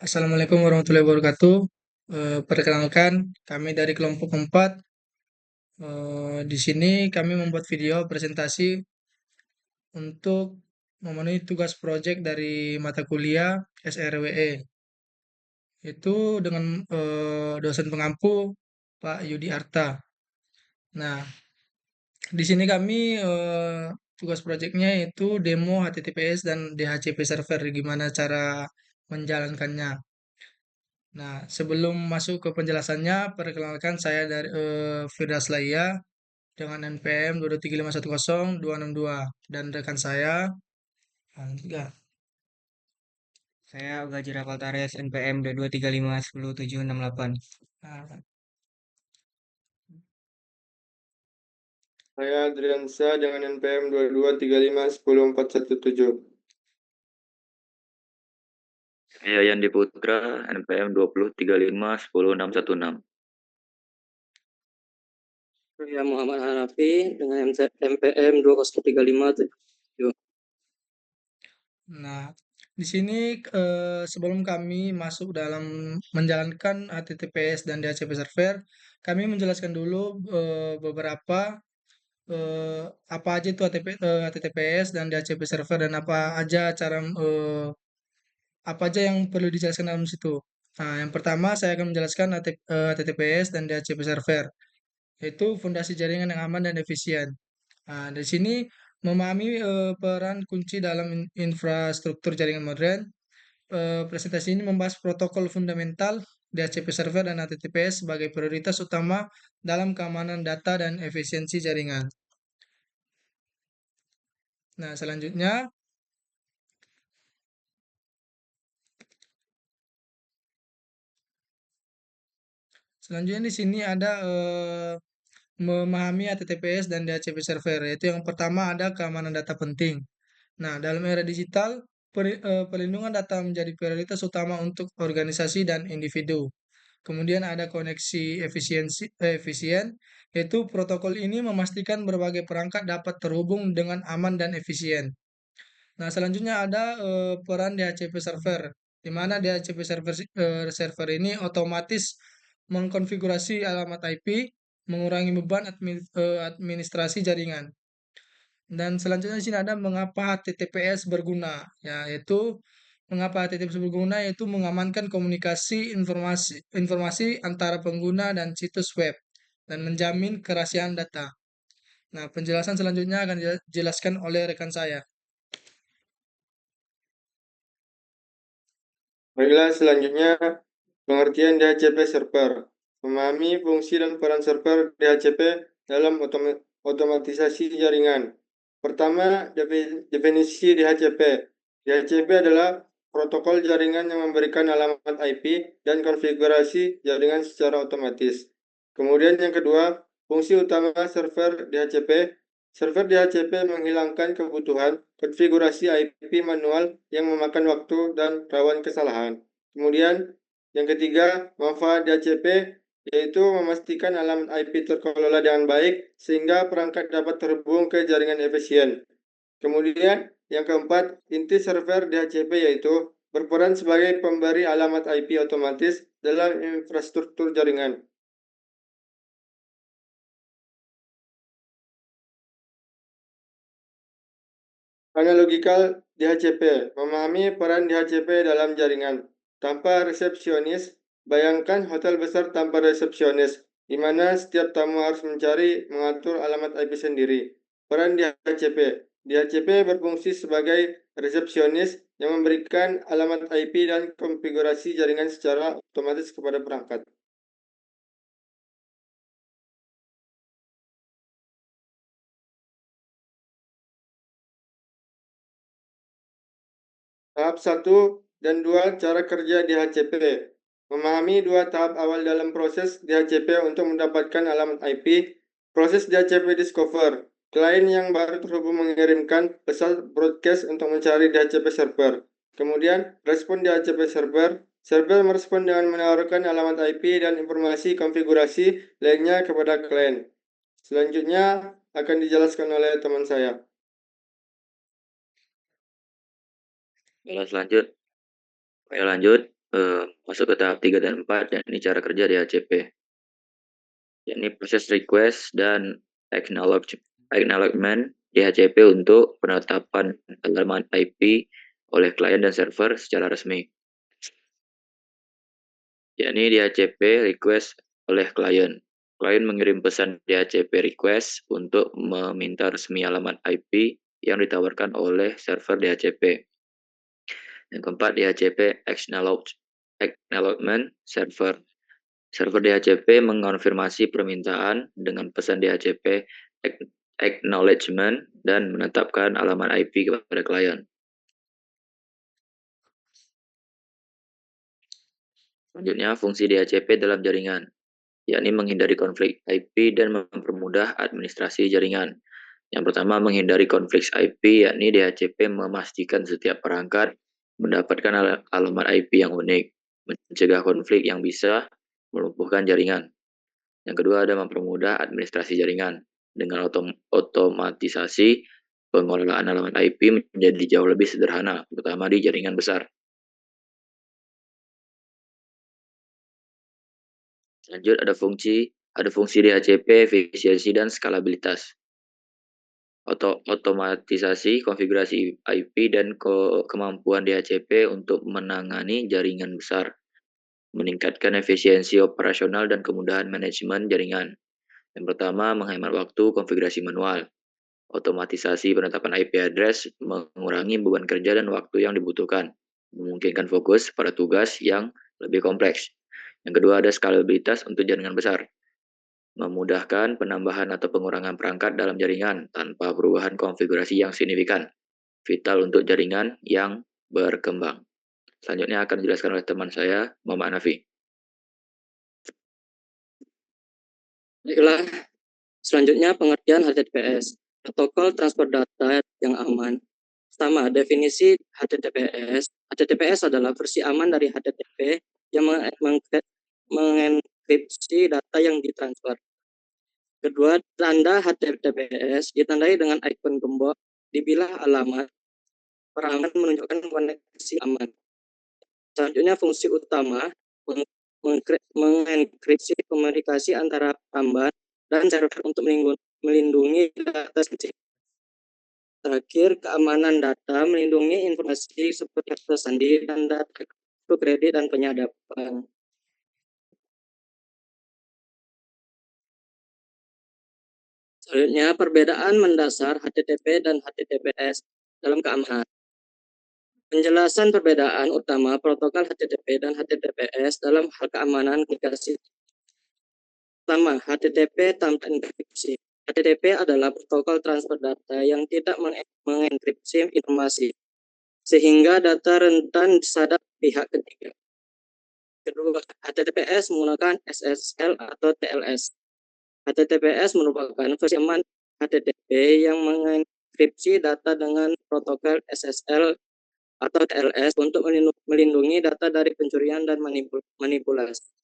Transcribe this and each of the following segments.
Assalamualaikum warahmatullahi wabarakatuh. Perkenalkan, kami dari kelompok 4. Di sini kami membuat video presentasi untuk memenuhi tugas proyek dari mata kuliah SRWE. Itu dengan dosen pengampu Pak Yudi Arta. Nah, di sini kami tugas proyeknya itu demo HTTPS dan DHCP server, gimana cara menjalankannya. Nah, sebelum masuk ke penjelasannya, perkenalkan saya dari Firdaus Laia dengan NPM 223510262 dan rekan saya. Tiga. Saya Uga Jirakal Tares NPM 2235107768. Nah, Saya Adriansa dengan NPM 2235104117. Saya Yandi Putra, NPM 203510616. Saya Muhammad Hanafi dengan MPM 20357. Nah, di sini sebelum kami masuk dalam menjalankan HTTPS dan DHCP server, kami menjelaskan dulu beberapa apa aja itu HTTPS dan DHCP server dan apa aja cara apa aja yang perlu dijelaskan dalam situ. Nah, yang pertama saya akan menjelaskan HTTPS dan DHCP server, yaitu fondasi jaringan yang aman dan efisien. Nah, di sini memahami peran kunci dalam infrastruktur jaringan modern. Presentasi ini membahas protokol fundamental DHCP server dan HTTPS sebagai prioritas utama dalam keamanan data dan efisiensi jaringan. Nah, selanjutnya di sini ada memahami HTTPS dan DHCP server, yaitu yang pertama ada keamanan data penting. Nah, dalam era digital, perlindungan data menjadi prioritas utama untuk organisasi dan individu. Kemudian ada koneksi efisien, yaitu protokol ini memastikan berbagai perangkat dapat terhubung dengan aman dan efisien. Nah, selanjutnya ada peran DHCP server, di mana DHCP server ini otomatis mengkonfigurasi alamat IP, mengurangi beban administrasi jaringan. Dan selanjutnya di sini ada mengapa HTTPS berguna, yaitu mengapa HTTPS berguna yaitu mengamankan komunikasi informasi antara pengguna dan situs web dan menjamin kerahasiaan data. Nah, penjelasan selanjutnya akan dijelaskan oleh rekan saya. Baiklah, selanjutnya pengertian DHCP server. Memahami fungsi dan peran server DHCP dalam otomatisasi jaringan. Pertama, definisi DHCP. DHCP adalah protokol jaringan yang memberikan alamat IP dan konfigurasi jaringan secara otomatis. Kemudian yang kedua, fungsi utama server DHCP. Server DHCP menghilangkan kebutuhan konfigurasi IP manual yang memakan waktu dan rawan kesalahan. Kemudian yang ketiga, manfaat DHCP yaitu memastikan alamat IP terkelola dengan baik sehingga perangkat dapat terhubung ke jaringan efisien. Kemudian yang keempat, inti server DHCP yaitu berperan sebagai pemberi alamat IP otomatis dalam infrastruktur jaringan. Analogikal DHCP, memahami peran DHCP dalam jaringan. Tanpa resepsionis, bayangkan hotel besar tanpa resepsionis, di mana setiap tamu harus mencari mengatur alamat IP sendiri. Peran DHCP. DHCP berfungsi sebagai resepsionis yang memberikan alamat IP dan konfigurasi jaringan secara otomatis kepada perangkat. Tahap 1 dan 2 cara kerja DHCP. Memahami dua tahap awal dalam proses DHCP untuk mendapatkan alamat IP. Proses DHCP Discover. Klien yang baru terhubung mengirimkan pesan broadcast untuk mencari DHCP server. Kemudian, respon DHCP server. Server merespon dengan menawarkan alamat IP dan informasi konfigurasi lainnya kepada klien. Selanjutnya akan dijelaskan oleh teman saya. Lanjut, masuk ke tahap 3 dan 4, yakni cara kerja DHCP. Yakni proses request dan acknowledgement DHCP untuk penetapan alamat IP oleh klien dan server secara resmi. Yakni DHCP request oleh klien. Klien mengirim pesan DHCP request untuk meminta resmi alamat IP yang ditawarkan oleh server DHCP. Yang keempat, DHCP acknowledgement server. Server DHCP mengonfirmasi permintaan dengan pesan DHCP acknowledgement dan menetapkan alamat IP kepada klien. Selanjutnya, fungsi DHCP dalam jaringan, yakni menghindari konflik IP dan mempermudah administrasi jaringan. Yang pertama, menghindari konflik IP, yakni DHCP memastikan setiap perangkat mendapatkan alamat IP yang unik, mencegah konflik yang bisa melumpuhkan jaringan. Yang kedua, ada mempermudah administrasi jaringan. Dengan otomatisasi, pengelolaan alamat IP menjadi jauh lebih sederhana, terutama di jaringan besar. Lanjut, ada fungsi DHCP, efisiensi dan skalabilitas. Otomatisasi konfigurasi IP dan kemampuan DHCP untuk menangani jaringan besar, meningkatkan efisiensi operasional dan kemudahan manajemen jaringan. Yang pertama, menghemat waktu konfigurasi manual. Otomatisasi penetapan IP address mengurangi beban kerja dan waktu yang dibutuhkan, memungkinkan fokus pada tugas yang lebih kompleks. Yang kedua, ada skalabilitas untuk jaringan besar, memudahkan penambahan atau pengurangan perangkat dalam jaringan tanpa perubahan konfigurasi yang signifikan, vital untuk jaringan yang berkembang. Selanjutnya akan dijelaskan oleh teman saya, Muhammad Hanafi. Baiklah, selanjutnya pengertian HTTPS, protokol transfer data yang aman. Pertama, definisi HTTPS. HTTPS adalah versi aman dari HTTP yang mengenkripsi data yang ditransfer. Kedua, tanda HTTPS ditandai dengan ikon gembok di bilah alamat perangkat menunjukkan koneksi aman. Selanjutnya, fungsi utama mengenkripsi komunikasi antara tambahan dan server untuk melindungi data sensitif. Terakhir, keamanan data melindungi informasi seperti kartu sandi dan data kartu kredit dan penyadapan. Selanjutnya, perbedaan mendasar HTTP dan HTTPS dalam keamanan. Penjelasan perbedaan utama protokol HTTP dan HTTPS dalam hal keamanan komunikasi. Pertama, HTTP tanpa enkripsi. HTTP adalah protokol transfer data yang tidak mengenkripsi informasi, sehingga data rentan disadap pihak ketiga. Kedua, HTTPS menggunakan SSL atau TLS. HTTPS merupakan versi aman HTTP yang mengenkripsi data dengan protokol SSL atau TLS untuk melindungi data dari pencurian dan manipulasi.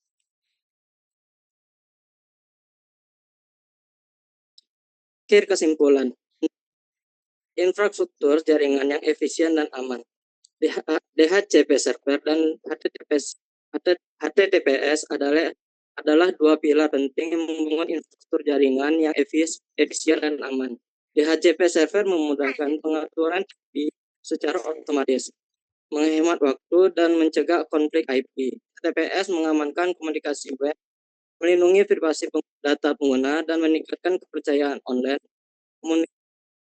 Akhir kesimpulan, infrastruktur jaringan yang efisien dan aman. DHCP server dan HTTPS adalah dua pilar penting yang membangun infrastruktur jaringan yang efisien dan aman. DHCP server memudahkan pengaturan IP secara otomatis, menghemat waktu dan mencegah konflik IP. HTTPS mengamankan komunikasi web, melindungi privasi data pengguna dan meningkatkan kepercayaan online.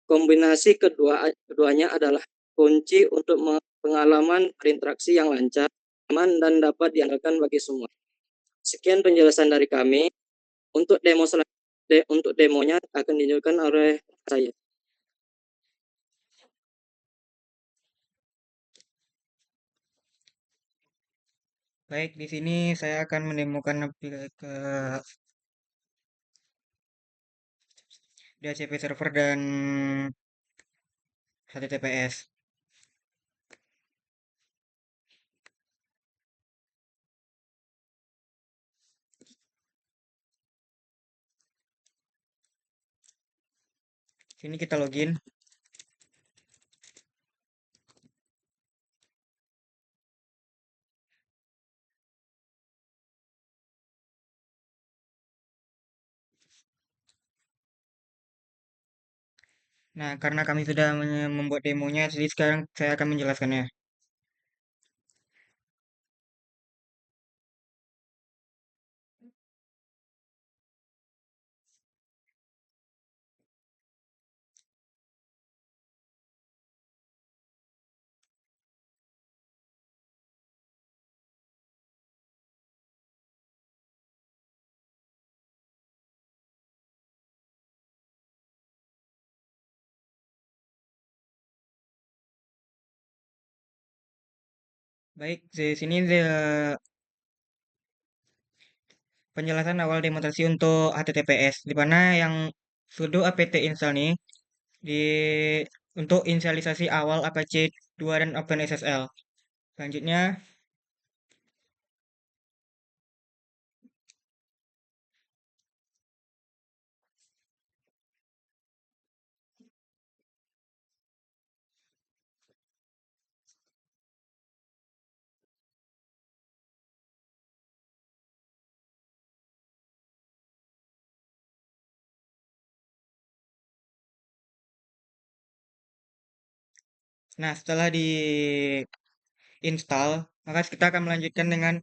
Kombinasi keduanya adalah kunci untuk pengalaman berinteraksi yang lancar, aman, dan dapat diandalkan bagi semua. Sekian penjelasan dari kami. Untuk demonya akan ditunjukkan oleh saya. Baik, di sini saya akan mendemokan ke DHCP server dan HTTPS. Sini kita login. Nah, karena kami sudah membuat demonya, jadi sekarang saya akan menjelaskannya. Baik, di sini penjelasan awal demonstrasi untuk HTTPS, di mana yang sudo apt install nih di untuk inisialisasi awal Apache 2 dan OpenSSL. Selanjutnya, nah setelah di install, maka kita akan melanjutkan dengan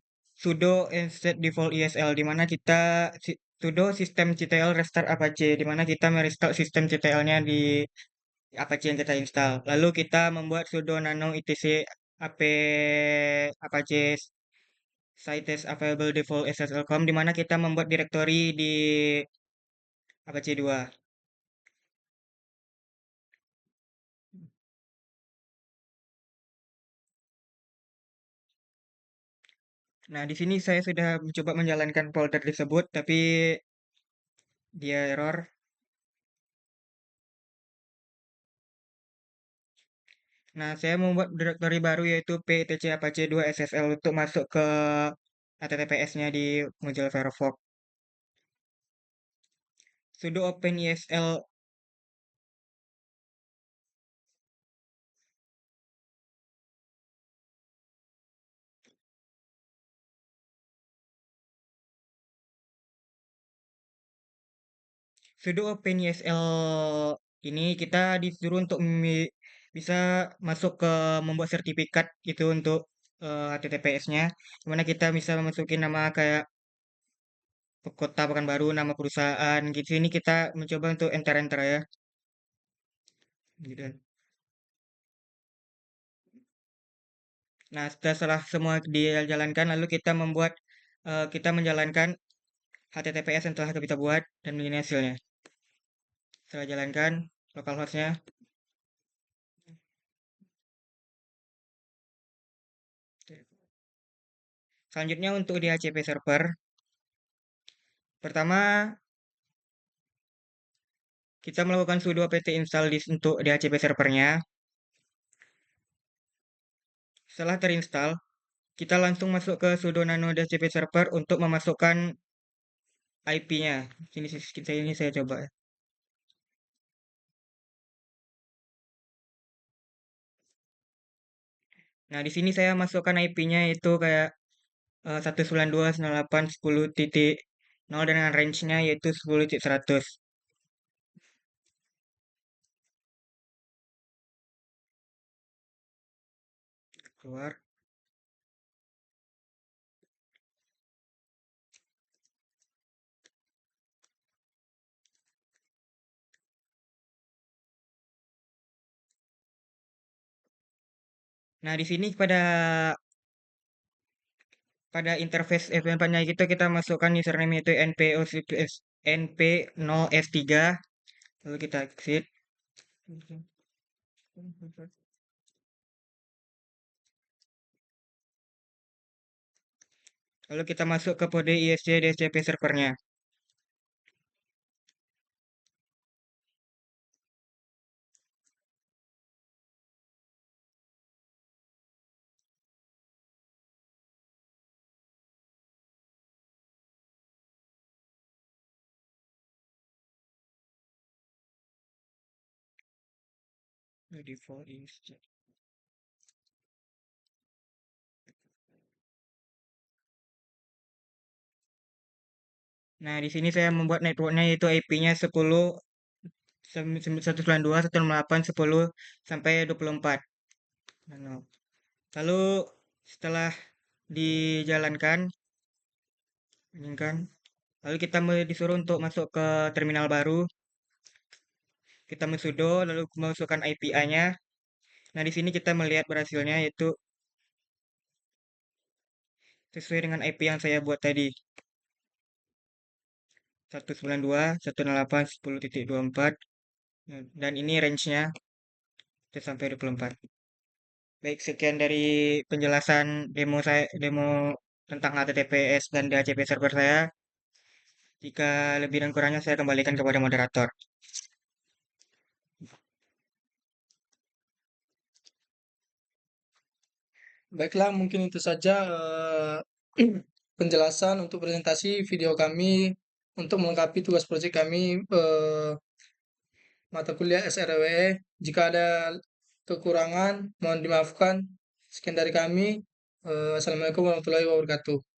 sudo install default ESL, di mana kita sudo systemctl restart Apache, di mana kita merestart sistem CTL-nya di Apache yang kita install. Lalu kita membuat sudo nano etc ap Apache sites available default ssl.com, di mana kita membuat directory di Apache 2. Nah, di sini saya sudah mencoba menjalankan folder tersebut, tapi dia error. Nah, saya membuat directory baru yaitu etc apache 2 ssl untuk masuk ke HTTPS-nya di Mozilla Firefox. Sudo open ESL sudo open ESL ini kita disuruh untuk bisa masuk ke membuat sertifikat itu untuk HTTPS-nya, dimana kita bisa memasukin nama kayak kota Pekanbaru, nama perusahaan gitu. Ini kita mencoba untuk enter ya, gitu. Nah, setelah semua dia jalankan, lalu kita menjalankan HTTPS yang telah kita buat dan begini hasilnya. Setelah jalankan localhost-nya, selanjutnya untuk DHCP server, pertama kita melakukan sudo apt install untuk DHCP servernya. Setelah terinstall, kita langsung masuk ke sudo nano DHCP server untuk memasukkan IP-nya. Ini saya coba. Nah, di sini saya masukkan IP-nya itu kayak 192.168.10.0 dengan range-nya yaitu 10.100. Keluar. Nah, di sini pada interface event-nya kita masukkan username itu np0s3, lalu kita exit. Lalu kita masuk ke kode ISC DHCP servernya. Default ISC. Nah, di sini saya membuat networknya yaitu IP-nya 10 192, 168, 10 sampai 24. Lalu setelah dijalankan, ini kan, lalu kita disuruh untuk masuk ke terminal baru. Kita sudo, lalu memasukkan API-nya. Nah, di sini kita melihat berhasilnya yaitu sesuai dengan IP yang saya buat tadi. 192, 168, 10.24. Dan ini range-nya sampai 24. Baik, sekian dari penjelasan demo tentang HTTPS dan DHCP server saya. Jika lebih dan kurangnya saya kembalikan kepada moderator. Baiklah, mungkin itu saja penjelasan untuk presentasi video kami untuk melengkapi tugas proyek kami mata kuliah SRWE. Jika ada kekurangan, mohon dimaafkan. Sekian dari kami. Assalamualaikum warahmatullahi wabarakatuh.